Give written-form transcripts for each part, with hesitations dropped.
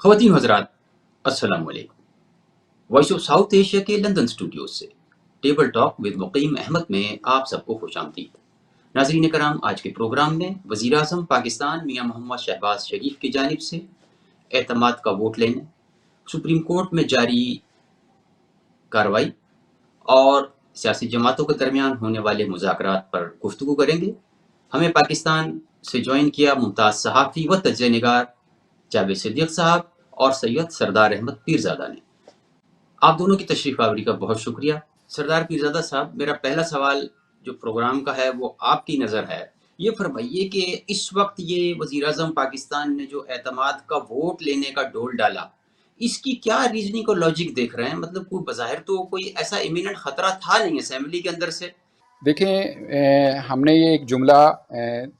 خواتین حضرات السلام علیکم۔ وائس آف ساؤتھ ایشیا کے لندن اسٹوڈیوز سے ٹیبل ٹاک ود مقیم احمد میں آپ سب کو خوش آمدید۔ ناظرین کرام، آج کے پروگرام میں وزیر اعظم پاکستان میاں محمد شہباز شریف کی جانب سے اعتماد کا ووٹ لینے، سپریم کورٹ میں جاری کارروائی اور سیاسی جماعتوں کے درمیان ہونے والے مذاکرات پر گفتگو کریں گے۔ ہمیں پاکستان سے جوائن کیا ممتاز صحافی و تجزیہ نگار جاوید صدیق صاحب اور سید سردار احمد پیرزادہ نے۔ آپ دونوں کی تشریف آوری کا بہت شکریہ۔ سردار پیرزادہ صاحب، میرا پہلا سوال جو پروگرام کا ہے وہ آپ کی نظر ہے، یہ فرمائیے کہ اس وقت یہ وزیر اعظم پاکستان نے جو اعتماد کا ووٹ لینے کا ڈول ڈالا، اس کی کیا ریزننگ اور لاجک دیکھ رہے ہیں؟ مطلب کوئی بظاہر تو کوئی ایسا امییننٹ خطرہ تھا نہیں اسمبلی کے اندر سے؟ دیکھیں، ہم نے یہ ایک جملہ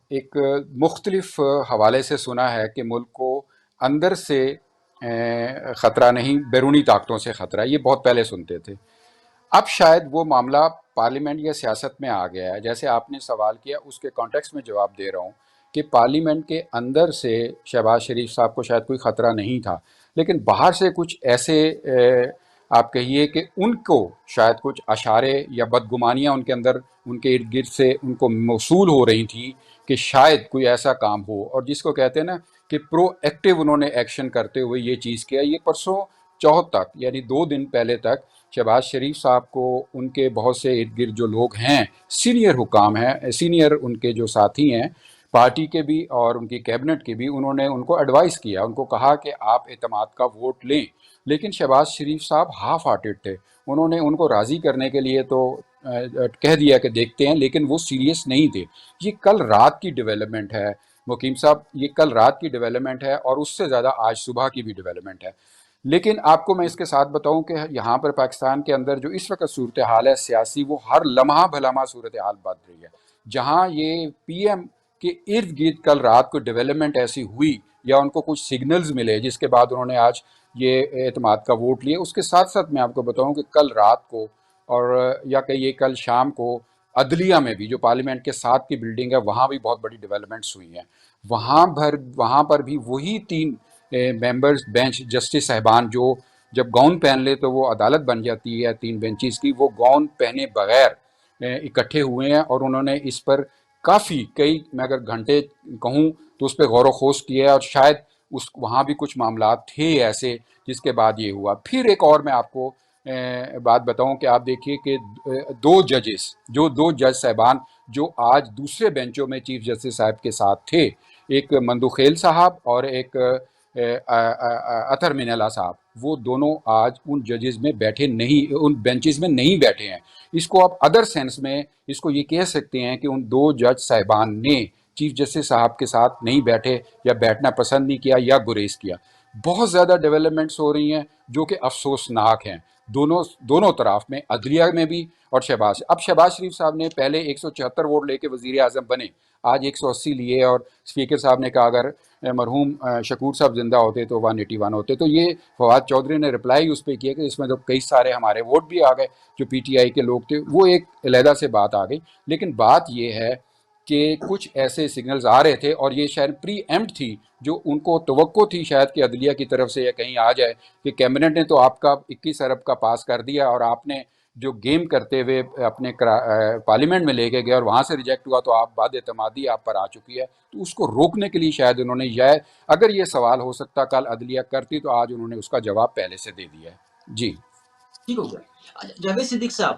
ایک مختلف حوالے سے سنا ہے کہ ملک کو اندر سے خطرہ نہیں، بیرونی طاقتوں سے خطرہ ہے۔ یہ بہت پہلے سنتے تھے۔ اب شاید وہ معاملہ پارلیمنٹ یا سیاست میں آ گیا ہے۔ جیسے آپ نے سوال کیا، اس کے کانٹیکس میں جواب دے رہا ہوں کہ پارلیمنٹ کے اندر سے شہباز شریف صاحب کو شاید کوئی خطرہ نہیں تھا، لیکن باہر سے کچھ ایسے آپ کہیے کہ ان کو شاید کچھ اشارے یا بدگمانیاں ان کے اندر، ان کے ارد گرد سے ان کو موصول ہو رہی تھیں کہ شاید کوئی ایسا کام ہو، اور جس کو کہتے ہیں نا کہ پرو ایکٹیو انہوں نے ایکشن کرتے ہوئے یہ چیز کیا۔ یہ پرسوں چوتھ تک، یعنی 2 دن پہلے تک، شہباز شریف صاحب کو ان کے بہت سے ارد گرد جو لوگ ہیں، سینئر حکام ہیں، سینئر ان کے جو ساتھی ہیں پارٹی کے بھی اور ان کی کیبنٹ کے بھی، انہوں نے ان کو ایڈوائز کیا، ان کو کہا کہ آپ اعتماد کا ووٹ لیں۔ لیکن شہباز شریف صاحب ہاف ہارٹڈ تھے، انہوں نے ان کو راضی کرنے کے لیے تو کہہ دیا کہ دیکھتے ہیں، لیکن وہ سیریس نہیں تھے۔ یہ کل رات کی ڈیولپمنٹ ہے مقیم صاحب، یہ کل رات کی ڈیولپمنٹ ہے، اور اس سے زیادہ آج صبح کی بھی ڈیولپمنٹ ہے۔ لیکن آپ کو میں اس کے ساتھ بتاؤں کہ یہاں پر پاکستان کے اندر جو اس وقت صورتحال ہے سیاسی، وہ ہر لمحہ بھلمحہ صورتحال بڑھ رہی ہے۔ جہاں یہ پی ایم کے ارد گرد کل رات کو ڈیولپمنٹ ایسی ہوئی یا ان کو کچھ سگنلز ملے جس کے بعد انہوں نے آج یہ اعتماد کا ووٹ لیے، اس کے ساتھ ساتھ میں آپ کو بتاؤں کہ کل رات کو اور یا کہیے کل شام کو عدلیہ میں بھی، جو پارلیمنٹ کے ساتھ کی بلڈنگ ہے، وہاں بھی بہت بڑی ڈیولپمنٹس ہوئی ہیں۔ وہاں پر بھی وہی 3 ممبرز بینچ جسٹس صاحبان جو جب گاؤن پہن لے تو وہ عدالت بن جاتی ہے 3 بینچز کی، وہ گاؤن پہنے بغیر اکٹھے ہوئے ہیں، اور انہوں نے اس پر کافی میں اگر گھنٹے کہوں تو اس پہ غور و خوض کیا ہے، اور شاید وہاں بھی کچھ معاملات تھے ایسے جس کے بعد یہ ہوا۔ پھر ایک اور میں آپ کو بات بتاؤں کہ آپ دیکھیے کہ 2 جج صاحبان جو آج دوسرے بینچوں میں چیف جسٹس صاحب کے ساتھ تھے، ایک مندوخیل صاحب اور ایک اطہر من اللہ صاحب، وہ دونوں آج ان ججز میں بیٹھے نہیں، ان بینچز میں نہیں بیٹھے ہیں۔ اس کو آپ ادر سینس میں اس کو یہ کہہ سکتے ہیں کہ ان 2 جج صاحبان نے چیف جسٹس صاحب کے ساتھ نہیں بیٹھے، یا بیٹھنا پسند نہیں کیا، یا گریز کیا۔ بہت زیادہ ڈیولپمنٹس ہو رہی ہیں جو کہ افسوسناک ہیں دونوں طرف میں، عدلیہ میں بھی اور شہباز شریف صاحب نے پہلے 174 ووٹ لے کے وزیر اعظم بنے، آج 180 لیے، اور اسپیکر صاحب نے کہا اگر مرحوم شکور صاحب زندہ ہوتے تو 181 ہوتے۔ تو یہ فواد چودھری نے رپلائی اس پہ کیا کہ اس میں تو کئی سارے ہمارے ووٹ بھی آ گئے جو پی ٹی آئی کے لوگ تھے، وہ ایک علیحدہ سے بات آ گئی۔ لیکن بات یہ ہے کہ کچھ ایسے سگنلز آ رہے تھے، اور یہ شاید پری ایمپٹ تھی، جو ان کو توقع تھی شاید کہ عدلیہ کی طرف سے یا کہیں آ جائے کہ کیبنٹ نے تو آپ کا 21 ارب کا پاس کر دیا، اور آپ نے جو گیم کرتے ہوئے اپنے پارلیمنٹ میں لے کے گئے اور وہاں سے ریجیکٹ ہوا، تو آپ بعد اعتمادی آپ پر آ چکی ہے۔ تو اس کو روکنے کے لیے شاید انہوں نے اگر یہ سوال ہو سکتا کل عدلیہ کرتی، تو آج انہوں نے اس کا جواب پہلے سے دے دیا ہے۔ جی ٹھیک ہو گیا۔ جاوید صدیق صاحب،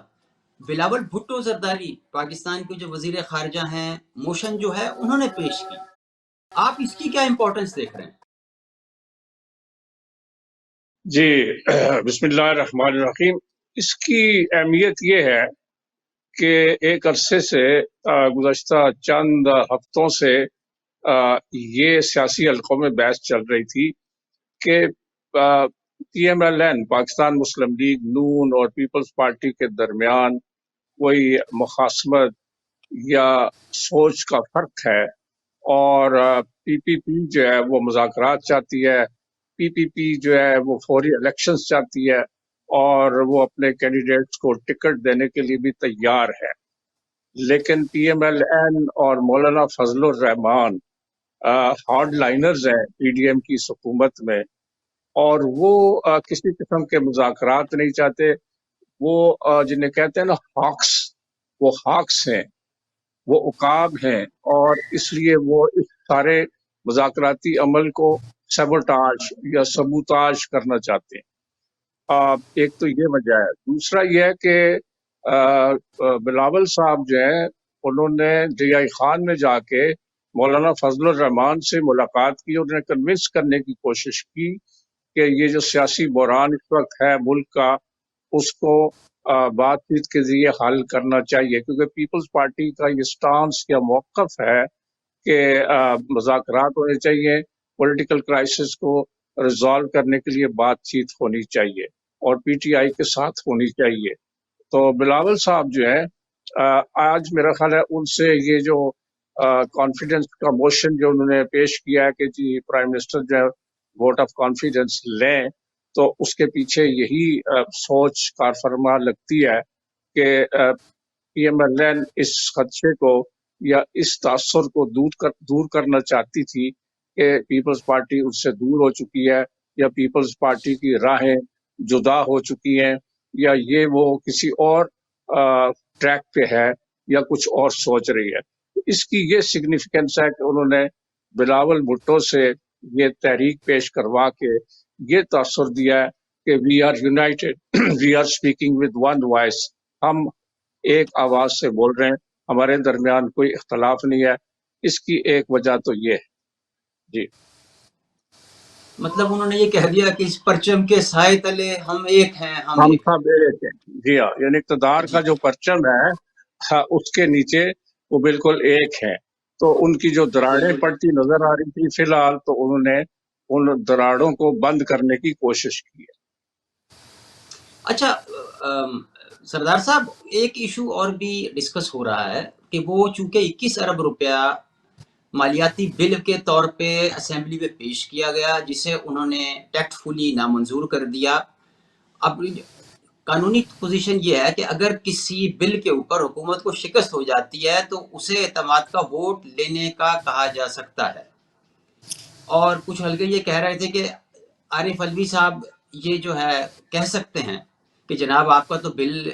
بلاول بھٹو زرداری پاکستان کے جو وزیر خارجہ ہیں، موشن جو ہے انہوں نے پیش کی، آپ اس کی کیا امپورٹنس دیکھ رہے ہیں؟ جی، بسم اللہ الرحمن الرحیم۔ اس کی اہمیت یہ ہے کہ ایک عرصے سے گزشتہ چند ہفتوں سے یہ سیاسی حلقوں میں بحث چل رہی تھی کہ P M L N, Pakistan Muslim League نون اور پیپلز پارٹی کے درمیان کوئی مخاصمت یا سوچ کا فرق ہے، اور پی پی پی جو ہے وہ مذاکرات چاہتی ہے، پی پی پی جو ہے وہ فوری الیکشنز چاہتی ہے، اور وہ اپنے کینڈیڈیٹس کو ٹکٹ دینے کے لیے بھی تیار ہے۔ لیکن پی ایم ایل این اور مولانا فضل الرحمان ہارڈ لائنرز ہیں پی ڈی ایم کی حکومت میں، اور وہ کسی قسم کے مذاکرات نہیں چاہتے. وہ جنہیں کہتے ہیں نا ہاکس، وہ ہاکس ہیں، وہ عقاب ہیں، اور اس لیے وہ اس سارے مذاکراتی عمل کو سیبوٹاج یا سبوتاج کرنا چاہتے ہیں. ایک تو یہ وجہ ہے. دوسرا یہ ہے کہ بلاول صاحب جو ہیں انہوں نے ڈی آئی خان میں جا کے مولانا فضل الرحمان سے ملاقات کی اور انہیں کنونس کرنے کی کوشش کی کہ یہ جو سیاسی بحران اس وقت ہے ملک کا، اس کو بات چیت کے ذریعے حل کرنا چاہیے، کیونکہ پیپلز پارٹی کا یہ سٹانس یا موقف ہے کہ مذاکرات ہونے چاہیے، پولیٹیکل کرائسس کو ریزالو کرنے کے لیے بات چیت ہونی چاہیے اور پی ٹی آئی کے ساتھ ہونی چاہیے. تو بلاول صاحب جو ہے آج میرا خیال ہے ان سے یہ جو کانفیڈنس کا موشن جو انہوں نے پیش کیا ہے کہ جی پرائم منسٹر جو ہے ووٹ آف کانفیڈنس لیں، تو اس کے پیچھے یہی سوچ کار فرما لگتی ہے کہ پی ایم ایل این اس خدشے کو یا اس تاثر کو دور کرنا چاہتی تھی کہ پیپلز پارٹی اس سے دور ہو چکی ہے، یا پیپلز پارٹی کی راہیں جدا ہو چکی ہیں، یا یہ وہ کسی اور ٹریک پہ ہے یا کچھ اور سوچ رہی ہے. اس کی یہ سگنیفیکنس ہے کہ انہوں نے بلاول بھٹو سے یہ تحریک پیش کروا کے یہ تاثر دیا ہے کہ we are united, we are speaking with one voice, ہم ایک آواز سے بول رہے ہیں، ہمارے درمیان کوئی اختلاف نہیں ہے. اس کی ایک وجہ تو یہ ہے. جی مطلب انہوں نے یہ کہہ دیا کہ اس پرچم کے سائے تلے ہم ایک ہیں، ہم ہم ایک سب ایک ہیں. جی ہاں، یعنی اقتدار کا جی. جو پرچم ہے اس کے نیچے وہ بالکل ایک ہے. تو ان کی جو دراڑیں بالکل. پڑتی نظر آ رہی تھی فی الحال، تو انہوں نے ان دراڑوں کو بند کرنے کی کوشش کی ہے. اچھا سردار صاحب، ایک ایشو اور بھی ڈسکس ہو رہا ہے کہ وہ چونکہ 21 ارب روپیہ مالیاتی بل کے طور پہ اسمبلی میں پیش کیا گیا، جسے انہوں نے ٹیکٹفلی نامنظور کر دیا. اب قانونی پوزیشن یہ ہے کہ اگر کسی بل کے اوپر حکومت کو شکست ہو جاتی ہے تو اسے اعتماد کا ووٹ لینے کا کہا جا سکتا ہے. اور کچھ حلقے یہ کہہ رہے تھے کہ عارف علوی صاحب یہ جو ہے کہہ سکتے ہیں کہ جناب آپ کا تو بل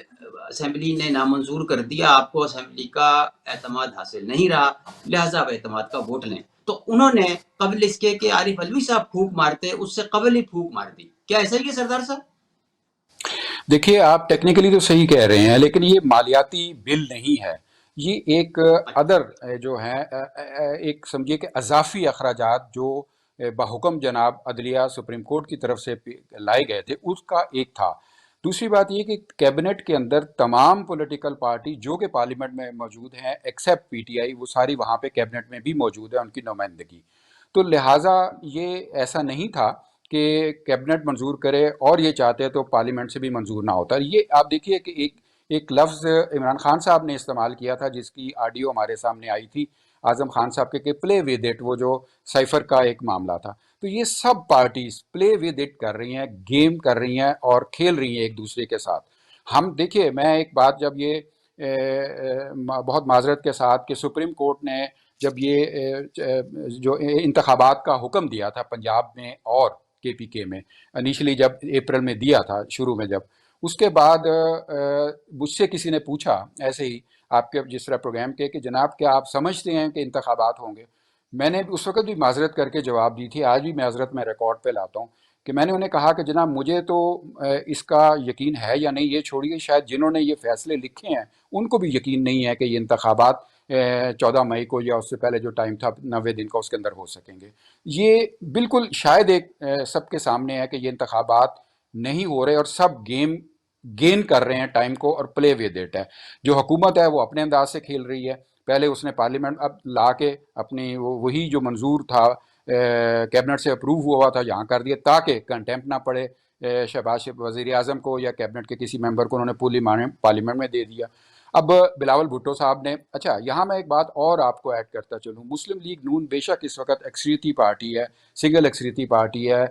اسمبلی نے نامنظور کر دیا، آپ کو اسمبلی کا اعتماد حاصل نہیں رہا، لہٰذا آپ اعتماد کا ووٹ لیں. تو انہوں نے قبل اس کے کہ عارف علوی صاحب پھونک مارتے اس سے قبل ہی پھونک مار دی. کیا ایسا ہی ہے سردار صاحب؟ دیکھیے، آپ ٹیکنیکلی تو صحیح کہہ رہے ہیں، لیکن یہ مالیاتی بل نہیں ہے. یہ ایک ادر جو ہیں ایک سمجھیے کہ اضافی اخراجات جو بحکم جناب عدلیہ سپریم کورٹ کی طرف سے لائے گئے تھے، اس کا ایک تھا. دوسری بات یہ کہ کیبنٹ کے اندر تمام پولیٹیکل پارٹی جو کہ پارلیمنٹ میں موجود ہیں ایکسیپٹ پی ٹی آئی، وہ ساری وہاں پہ کیبنٹ میں بھی موجود ہے، ان کی نمائندگی. تو لہٰذا یہ ایسا نہیں تھا کہ کیبنٹ منظور کرے اور یہ چاہتے تو پارلیمنٹ سے بھی منظور نہ ہوتا. یہ آپ دیکھیے کہ ایک لفظ عمران خان صاحب نے استعمال کیا تھا، جس کی آڈیو ہمارے سامنے آئی تھی اعظم خان صاحب کے، کہ پلے ود اٹ، وہ جو سائفر کا ایک معاملہ تھا. تو یہ سب پارٹیز پلے ود اٹ کر رہی ہیں، گیم کر رہی ہیں اور کھیل رہی ہیں ایک دوسرے کے ساتھ. ہم دیکھیے، میں ایک بات، جب یہ بہت معذرت کے ساتھ کہ سپریم کورٹ نے جب یہ جو انتخابات کا حکم دیا تھا پنجاب میں اور کے پی کے میں، انیشلی جب اپریل میں دیا تھا شروع میں، جب اس کے بعد مجھ سے کسی نے پوچھا ایسے ہی آپ کے جس طرح پروگرام کے کہ جناب کیا آپ سمجھتے ہیں کہ انتخابات ہوں گے؟ میں نے اس وقت بھی معذرت کر کے جواب دی تھی، آج بھی معذرت میں ریکارڈ پہ لاتا ہوں کہ میں نے انہیں کہا کہ جناب مجھے تو اس کا یقین ہے یا نہیں یہ چھوڑیے، شاید جنہوں نے یہ فیصلے لکھے ہیں ان کو بھی یقین نہیں ہے کہ یہ انتخابات 14 مئی کو یا اس سے پہلے جو ٹائم تھا 90 دن کا اس کے اندر ہو سکیں گے. یہ بالکل شاید ایک سب کے سامنے ہے کہ یہ انتخابات نہیں ہو رہے اور سب گین کر رہے ہیں ٹائم کو اور پلے ود اٹ ہے. جو حکومت ہے وہ اپنے انداز سے کھیل رہی ہے. پہلے اس نے پارلیمنٹ اب لا کے اپنی وہی جو منظور تھا کیبنٹ سے اپروو ہوا تھا یہاں کر دیا تاکہ کنٹیمپٹ نہ پڑے شہباز وزیر اعظم کو یا کیبنٹ کے کسی ممبر کو، انہوں نے پوری پارلیمنٹ میں دے دیا. اب بلاول بھٹو صاحب نے، اچھا یہاں میں ایک بات اور آپ کو ایڈ کرتا چلوں، مسلم لیگ نون بے شک اس وقت اکثریتی پارٹی ہے، سنگل اکثریتی پارٹی ہے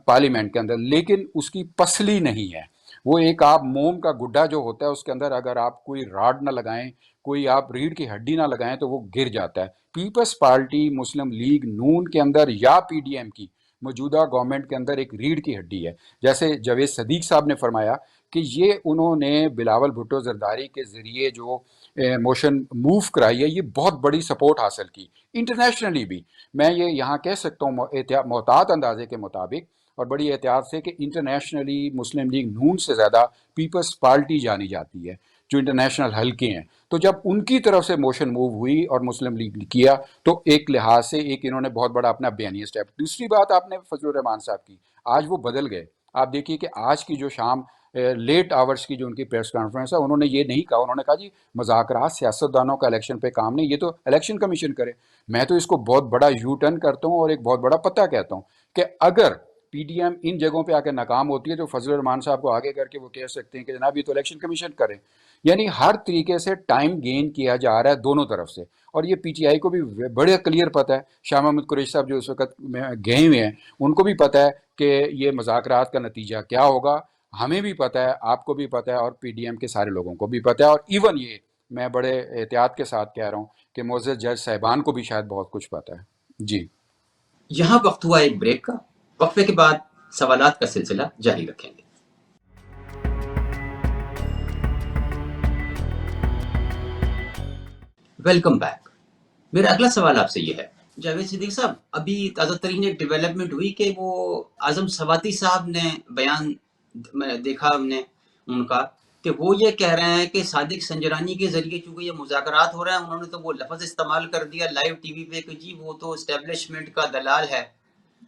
پارلیمنٹ کے اندر، لیکن اس کی پسلی نہیں ہے. وہ ایک آپ موم کا گڈھا جو ہوتا ہے اس کے اندر اگر آپ کوئی راڈ نہ لگائیں، کوئی آپ ریڑھ کی ہڈی نہ لگائیں تو وہ گر جاتا ہے. پیپلز پارٹی مسلم لیگ نون کے اندر یا پی ڈی ایم کی موجودہ گورنمنٹ کے اندر ایک ریڑھ کی ہڈی ہے. جیسے جاوید صدیق صاحب نے فرمایا کہ یہ انہوں نے بلاول بھٹو زرداری کے ذریعے جو موشن موو کرائی ہے، یہ بہت بڑی سپورٹ حاصل کی انٹرنیشنلی بھی. میں یہ یہاں کہہ سکتا ہوں محتاط اندازے کے مطابق اور بڑی احتیاط سے کہ انٹرنیشنلی مسلم لیگ نون سے زیادہ پیپلز پارٹی جانی جاتی ہے جو انٹرنیشنل حلقے ہیں. تو جب ان کی طرف سے موشن موو ہوئی اور مسلم لیگ نے کیا تو ایک لحاظ سے ایک انہوں نے بہت بڑا اپنا بیانیہ اسٹیپ. دوسری بات آپ نے فضل الرحمان صاحب کی، آج وہ بدل گئے. آپ دیکھیے کہ آج کی جو شام لیٹ آورس کی جو ان کی پریس کانفرنس ہے، انہوں نے یہ نہیں کہا، انہوں نے کہا جی مذاکرات سیاست دانوں کا الیکشن پہ کام نہیں، یہ تو الیکشن کمیشن کرے. میں تو اس کو بہت بڑا یو ٹرن کرتا ہوں اور ایک بہت بڑا پتہ کہتا ہوں کہ اگر پی ڈی ایم ان جگہوں پہ آ کے ناکام ہوتی ہے تو فضل الرحمان صاحب کو آگے کر کے وہ کہہ سکتے ہیں کہ جناب یہ تو الیکشن کمیشن کرے. یعنی ہر طریقے سے ٹائم گین کیا جا رہا ہے دونوں طرف سے، اور یہ پی ٹی آئی کو بھی بڑے کلیئر پتہ ہے. شاہ محمود قریشی صاحب جو اس وقت گئے ہوئے ہیں ان کو بھی پتہ ہے کہ یہ مذاکرات کا نتیجہ کیا ہوگا. ہمیں بھی پتہ ہے، آپ کو بھی پتہ ہے، اور پی ڈی ایم کے سارے لوگوں کو بھی پتہ ہے. اور ایون یہ میں بڑے احتیاط کے ساتھ کہہ رہا ہوں کہ معزز جج صاحبان کو بھی شاید بہت کچھ پتہ ہے. جی یہاں وقت ہوا ایک بریک کا. وقفے کے بعد سوالات کا سلسلہ جاری رکھیں گے. Welcome back. میرا اگلا سوال آپ سے یہ ہے جاوید صدیق صاحب، ابھی تازہ ترین ایک ڈیولپمنٹ ہوئی کہ وہ اعظم سواتی صاحب نے بیان دیکھا ہم نے ان کا کہ وہ یہ کہہ رہے ہیں کہ صادق سنجرانی کے ذریعے چونکہ یہ مذاکرات ہو رہے ہیں، انہوں نے تو وہ لفظ استعمال کر دیا لائیو ٹی وی پہ کہ جی وہ تو اسٹیبلشمنٹ کا دلال ہے.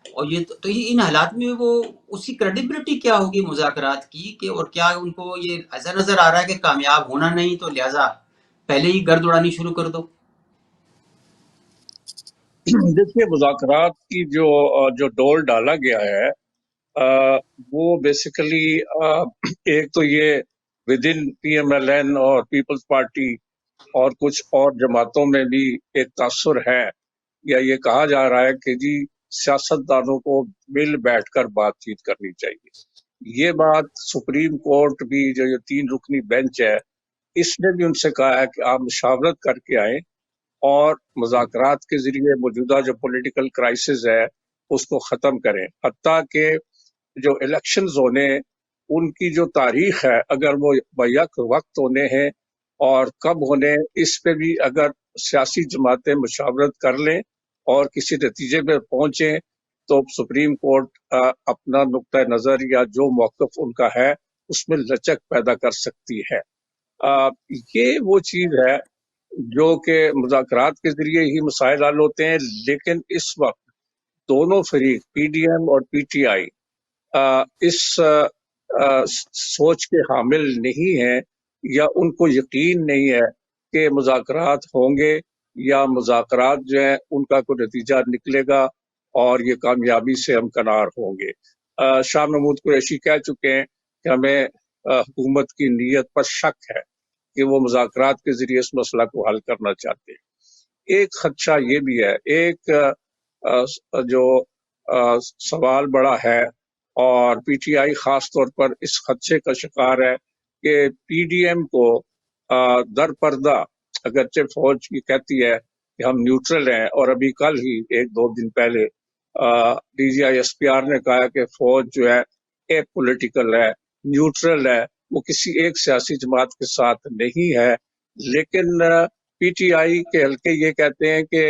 اور یہ تو ان حالات میں وہ اس کی کریڈیبلٹی کیا ہوگی مذاکرات کی، کہ اور کیا ان کو یہ ایسا نظر آ رہا ہے کہ کامیاب ہونا نہیں تو لہٰذا پہلے ہی گرد اڑانی شروع کر دو؟ دیکھیے، مذاکرات کی جو ڈول ڈالا گیا ہے وہ بیسیکلی ایک تو یہ within P M L N اور پیپلز پارٹی اور کچھ اور جماعتوں میں بھی ایک تاثر ہے، یا یہ کہا جا رہا ہے کہ جی سیاست دانوں کو مل بیٹھ کر بات چیت کرنی چاہیے. یہ بات سپریم کورٹ بھی جو یہ 3 رکنی بینچ ہے اس نے بھی ان سے کہا ہے کہ آپ مشاورت کر کے آئیں اور مذاکرات کے ذریعے موجودہ جو پولیٹیکل کرائسس ہے اس کو ختم کریں. حتیٰ کہ جو الیکشنز ہونے ان کی جو تاریخ ہے اگر وہ بیک وقت ہونے ہیں اور کب ہونے، اس پہ بھی اگر سیاسی جماعتیں مشاورت کر لیں اور کسی نتیجے پہ پہنچیں تو سپریم کورٹ اپنا نقطہ نظر یا جو موقف ان کا ہے اس میں لچک پیدا کر سکتی ہے. یہ وہ چیز ہے جو کہ مذاکرات کے ذریعے ہی مسائل حل ہوتے ہیں. لیکن اس وقت دونوں فریق پی ڈی ایم اور پی ٹی آئی اس سوچ کے حامل نہیں ہیں یا ان کو یقین نہیں ہے کہ مذاکرات ہوں گے یا مذاکرات جو ہیں ان کا کوئی نتیجہ نکلے گا اور یہ کامیابی سے ہمکنار ہوں گے. شاہ محمود قریشی کہہ چکے ہیں کہ ہمیں حکومت کی نیت پر شک ہے کہ وہ مذاکرات کے ذریعے اس مسئلہ کو حل کرنا چاہتے ہیں. ایک خدشہ یہ بھی ہے، ایک جو سوال بڑا ہے اور پی ٹی آئی خاص طور پر اس خدشے کا شکار ہے کہ پی ڈی ایم کو در پردہ اگرچہ فوج کی کہتی ہے کہ ہم نیوٹرل ہیں، اور ابھی کل ہی 1-2 دن پہلے D G I S P R نے کہا کہ فوج جو ہے اے پولیٹیکل ہے، نیوٹرل ہے، وہ کسی ایک سیاسی جماعت کے ساتھ نہیں ہے. لیکن پی ٹی آئی کے حلقے یہ کہتے ہیں کہ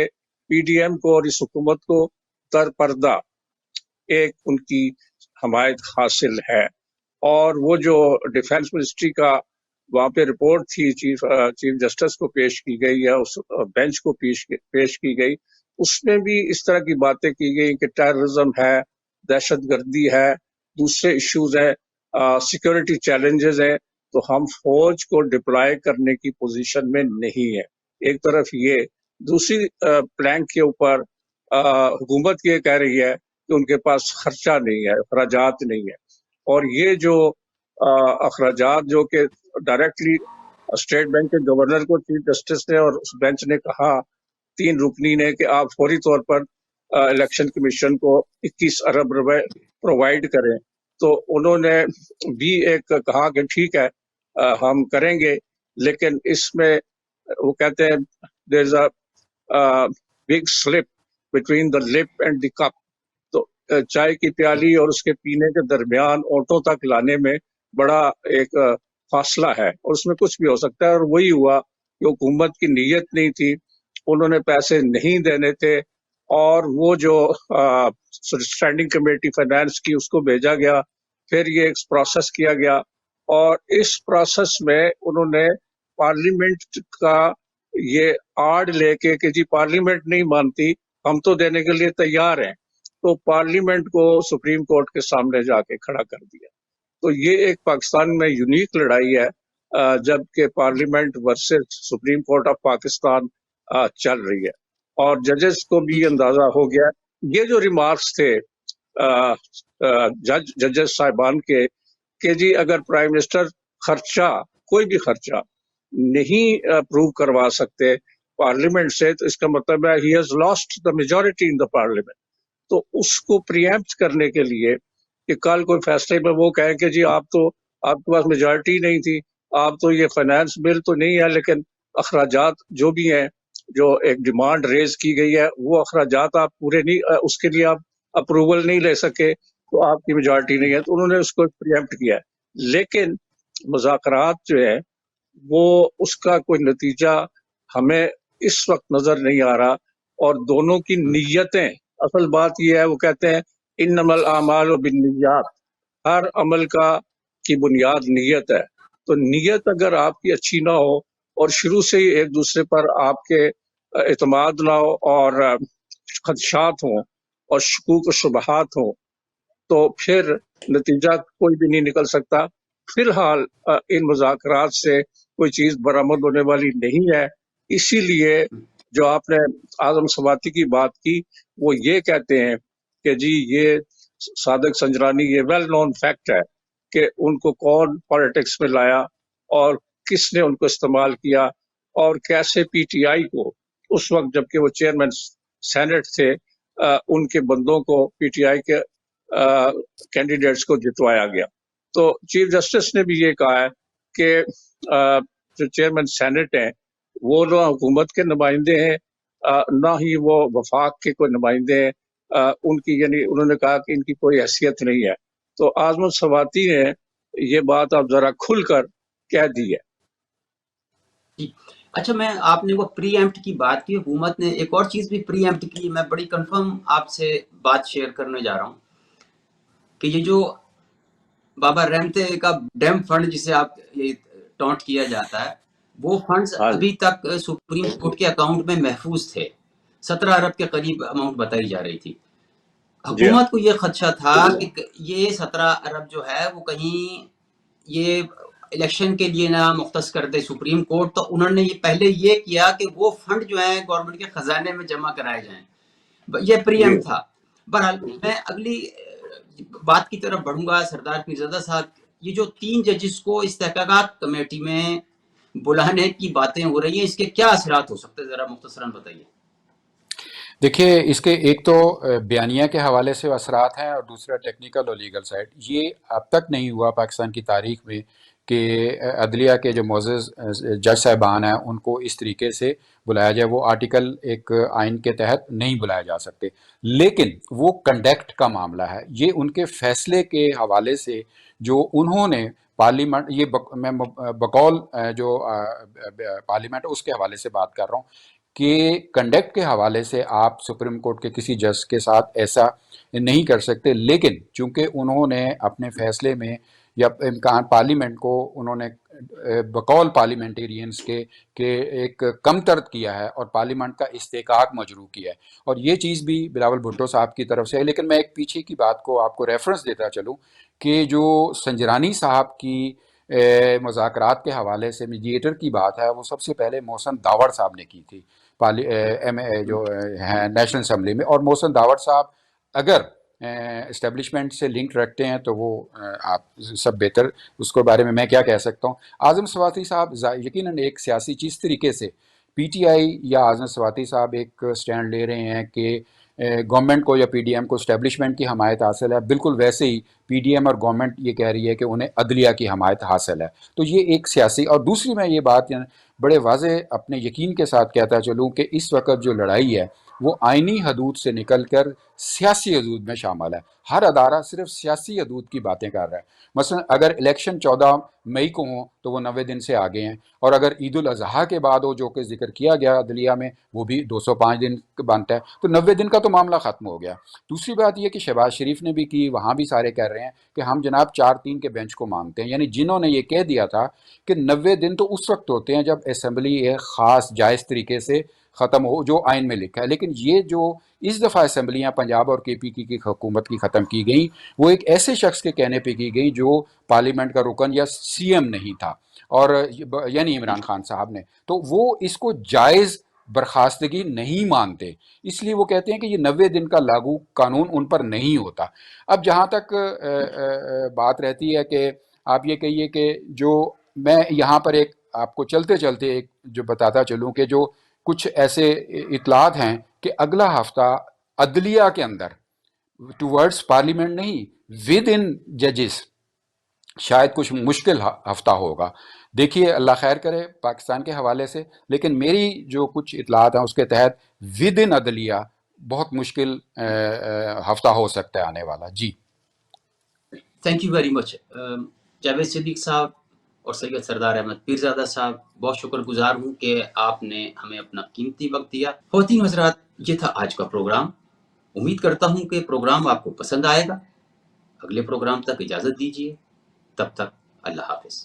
پی ڈی ایم کو اور اس حکومت کو در پردہ ایک ان کی حمایت حاصل ہے. اور وہ جو ڈیفنس منسٹری کا وہاں پہ رپورٹ تھی چیف جسٹس کو پیش کی گئی یا اس بینچ کو پیش کی گئی، اس میں بھی اس طرح کی باتیں کی گئی کہ ٹیررزم ہے، دہشت گردی ہے، دوسرے ایشوز ہیں، سیکورٹی چیلنجز ہیں، تو ہم فوج کو ڈپلائے کرنے کی پوزیشن میں نہیں ہے. ایک طرف یہ، دوسری پلانک کے اوپر حکومت یہ کہہ رہی ہے کہ ان کے پاس خرچہ نہیں ہے، اخراجات نہیں ہے. اور یہ جو اخراجات جو کہ ڈائریکٹلی اسٹیٹ بینک کے گورنر کو چیف جسٹس نے اور اس بینچ نے کہا 3 رکنی نے کہ آپ فوری طور پر الیکشن کمیشن کو 21 ارب روپے پرووائڈ کریں، تو انہوں نے بھی ایک کہا کہ ٹھیک ہے ہم کریں گے، لیکن اس میں وہ کہتے ہیں there is a big slip between the lip and the cup. تو چائے کی پیالی اور اس کے پینے کے درمیان اونٹوں تک لانے میں بڑا ایک فاصلہ ہے، اور اس میں کچھ بھی ہو سکتا ہے۔ اور وہی ہوا کہ حکومت کی نیت نہیں تھی، انہوں نے پیسے نہیں دینے تھے، اور وہ جو اسٹینڈنگ کمیٹی فائنانس کی اس کو بھیجا گیا، پھر یہ ایک پروسیس کیا گیا، اور اس پروسیس میں انہوں نے پارلیمنٹ کا یہ آڑ لے کے کہ جی پارلیمنٹ نہیں مانتی، ہم تو دینے کے لیے تیار ہیں، تو پارلیمنٹ کو سپریم کورٹ کے سامنے جا کے کھڑا کر دیا۔ تو یہ ایک پاکستان میں یونیک لڑائی ہے، جبکہ parliament versus Supreme Court of Pakistan چل رہی ہے، اور ججز کو بھی اندازہ ہو گیا۔ یہ جو ریمارکس تھے ججز صاحبان کے کہ جی اگر پرائم منسٹر خرچہ کوئی بھی خرچہ نہیں اپروو کروا سکتے پارلیمنٹ سے، تو اس کا مطلب ہے he has lost the majority in the parliament. تو اس کو پریمپٹ کرنے کے لیے کہ کل کوئی فیصلے میں وہ کہیں کہ جی آپ کے پاس میجورٹی نہیں تھی، آپ تو یہ فائنانس بل تو نہیں ہے، لیکن اخراجات جو بھی ہیں، جو ایک ڈیمانڈ ریز کی گئی ہے، وہ اخراجات آپ پورے نہیں، اس کے لیے آپ اپروول نہیں لے سکے، تو آپ کی میجورٹی نہیں ہے، تو انہوں نے اس کو پریمپٹ کیا ہے۔ لیکن مذاکرات جو ہے وہ اس کا کوئی نتیجہ ہمیں اس وقت نظر نہیں آ رہا، اور دونوں کی نیتیں، اصل بات یہ ہے، وہ کہتے ہیں انما الاعمال بالنیات، ہر عمل کی بنیاد نیت ہے۔ تو نیت اگر آپ کی اچھی نہ ہو، اور شروع سے ہی ایک دوسرے پر آپ کے اعتماد نہ ہو، اور خدشات ہوں، اور شکوک و شبہات ہوں، تو پھر نتیجہ کوئی بھی نہیں نکل سکتا۔ فی الحال ان مذاکرات سے کوئی چیز برآمد ہونے والی نہیں ہے، اسی لیے جو آپ نے اعظم سواتی کی بات کی، وہ یہ کہتے ہیں کہ جی یہ صادق سنجرانی، یہ ویل نون فیکٹ ہے کہ ان کو کون پالیٹکس میں لایا، اور کس نے ان کو استعمال کیا، اور کیسے پی ٹی آئی کو اس وقت جبکہ وہ چیئرمین سینٹ تھے، ان کے بندوں کو پی ٹی آئی کے کینڈیڈیٹس کو جتوایا گیا۔ تو چیف جسٹس نے بھی یہ کہا ہے کہ جو چیئرمین سینٹ ہیں وہ نہ حکومت کے نمائندے ہیں، نہ ہی وہ وفاق کے کوئی نمائندے ہیں، ان کی یعنی انہوں نے کہا کہ ان کی کوئی حیثیت نہیں ہے۔ تو اعظم سواتی نے یہ بات اب ذرا کھل کر کہہ دی ہے۔ جی اچھا، میں آپ نے وہ پری ایمپٹ کی بات کی، حکومت نے ایک اور چیز بھی پری ایمپٹ کی، میں بڑی کنفرم آپ سے بات شیئر کرنے جا رہا ہوں کہ یہ جو بابا رحمتے کا ڈیم فنڈ جسے آپ یہ ٹونٹ کیا جاتا ہے، وہ فنڈز ابھی تک سپریم کورٹ کے اکاؤنٹ میں محفوظ تھے، 17 ارب کے قریب اماؤنٹ بتائی جا رہی تھی۔ حکومت کو یہ خدشہ تھا کہ یہ 17 ارب جو ہے وہ کہیں یہ الیکشن کے لیے نہ مختص کر دے سپریم کورٹ، تو انہوں نے یہ پہلے یہ کیا کہ وہ فنڈ جو ہیں گورنمنٹ کے خزانے میں جمع کرائے جائیں، یہ پری ایمپٹ تھا۔ بہرحال میں اگلی بات کی طرف بڑھوں گا۔ سردار پیرزادہ صاحب، یہ جو 3 ججز کو اس تحقیقات کمیٹی میں بلانے کی باتیں ہو رہی ہیں، اس کے کیا اثرات ہو سکتے ہیں، ذرا مختصراً بتائیے۔ دیکھیے، اس کے ایک تو بیانیہ کے حوالے سے اثرات ہیں، اور دوسرا ٹیکنیکل اور لیگل سائڈ۔ یہ اب تک نہیں ہوا پاکستان کی تاریخ میں کہ عدلیہ کے جو معزز جج صاحبان ہیں ان کو اس طریقے سے بلایا جائے۔ وہ آرٹیکل ایک آئین کے تحت نہیں بلائے جا سکتے، لیکن وہ کنڈکٹ کا معاملہ ہے۔ یہ ان کے فیصلے کے حوالے سے جو انہوں نے پارلیمنٹ، یہ میں بقول جو پارلیمنٹ اس کے حوالے سے بات کر رہا ہوں کہ کنڈکٹ کے حوالے سے آپ سپریم کورٹ کے کسی جج کے ساتھ ایسا نہیں کر سکتے، لیکن چونکہ انہوں نے اپنے فیصلے میں یا امکان پارلیمنٹ کو انہوں نے بقول پارلیمنٹیرینز کے ایک کم ترد کیا ہے، اور پارلیمنٹ کا استحقاق مجروح کیا ہے، اور یہ چیز بھی بلاول بھٹو صاحب کی طرف سے ہے۔ لیکن میں ایک پیچھے کی بات کو آپ کو ریفرنس دیتا چلوں کہ جو سنجرانی صاحب کی مذاکرات کے حوالے سے میڈیٹر کی بات ہے، وہ سب سے پہلے محسن داوڑ صاحب نے کی تھی جو ہیں نیشنل اسمبلی میں۔ اور محسن داوڑ صاحب اگر اسٹیبلشمنٹ سے لنک رکھتے ہیں تو وہ آپ سب بہتر اس کے بارے میں میں کیا کہہ سکتا ہوں۔ اعظم سواتی صاحب یقیناً ایک سیاسی چیز طریقے سے پی ٹی آئی یا اعظم سواتی صاحب ایک سٹینڈ لے رہے ہیں کہ گورنمنٹ کو یا پی ڈی ایم کو اسٹیبلشمنٹ کی حمایت حاصل ہے، بالکل ویسے ہی پی ڈی ایم اور گورنمنٹ یہ کہہ رہی ہے کہ انہیں عدلیہ کی حمایت حاصل ہے۔ تو یہ ایک سیاسی، اور دوسری میں یہ بات بڑے واضح اپنے یقین کے ساتھ کہتا چلوں کہ اس وقت جو لڑائی ہے وہ آئینی حدود سے نکل کر سیاسی حدود میں شامل ہے. ہر ادارہ صرف سیاسی حدود کی باتیں کر رہا ہے. مثلا اگر الیکشن 14 مئی کو ہوں تو وہ 90 دن سے آگے ہیں، اور اگر عید الاضحیٰ کے بعد ہو جو کہ ذکر کیا گیا عدلیہ میں وہ بھی 205 دن بنتا ہے، تو 90 دن کا تو معاملہ ختم ہو گیا. دوسری بات یہ کہ شہباز شریف نے بھی کی، وہاں بھی سارے کہہ رہے ہیں کہ ہم جناب 4-3 کے بینچ کو مانگتے ہیں. یعنی جنہوں نے یہ کہہ دیا تھا کہ 90 دن تو اس وقت ہوتے ہیں جب اسمبلی ایک خاص جائز طریقے سے ختم ہو جو آئین میں لکھا ہے، لیکن یہ جو اس دفعہ اسمبلیاں پنجاب اور KPK کی حکومت کی ختم کی گئیں وہ ایک ایسے شخص کے کہنے پہ کی گئی جو پارلیمنٹ کا رکن یا CM نہیں تھا، اور یعنی عمران خان صاحب نے، تو وہ اس کو جائز برخاستگی نہیں مانتے، اس لیے وہ کہتے ہیں کہ یہ 90 دن کا لاگو قانون ان پر نہیں ہوتا. اب جہاں تک بات رہتی ہے کہ آپ یہ کہیے کہ جو میں یہاں پر ایک آپ کو چلتے چلتے ایک جو بتاتا چلوں کہ جو کچھ ایسے اطلاعات ہیں کہ اگلا ہفتہ عدلیہ کے اندر ٹورڈز پارلیمنٹ نہیں ود ان ججز شاید کچھ مشکل ہفتہ ہوگا. دیکھیے اللہ خیر کرے پاکستان کے حوالے سے، لیکن میری جو کچھ اطلاعات ہیں اس کے تحت ود ان عدلیہ بہت مشکل ہفتہ ہو سکتا ہے آنے والا. جی thank you very much Javed Siddiq Sahib اور سید سردار احمد پیرزادہ صاحب، بہت شکر گزار ہوں کہ آپ نے ہمیں اپنا قیمتی وقت دیا. خواتین حضرات، یہ تھا آج کا پروگرام. امید کرتا ہوں کہ پروگرام آپ کو پسند آئے گا. اگلے پروگرام تک اجازت دیجیے، تب تک اللہ حافظ.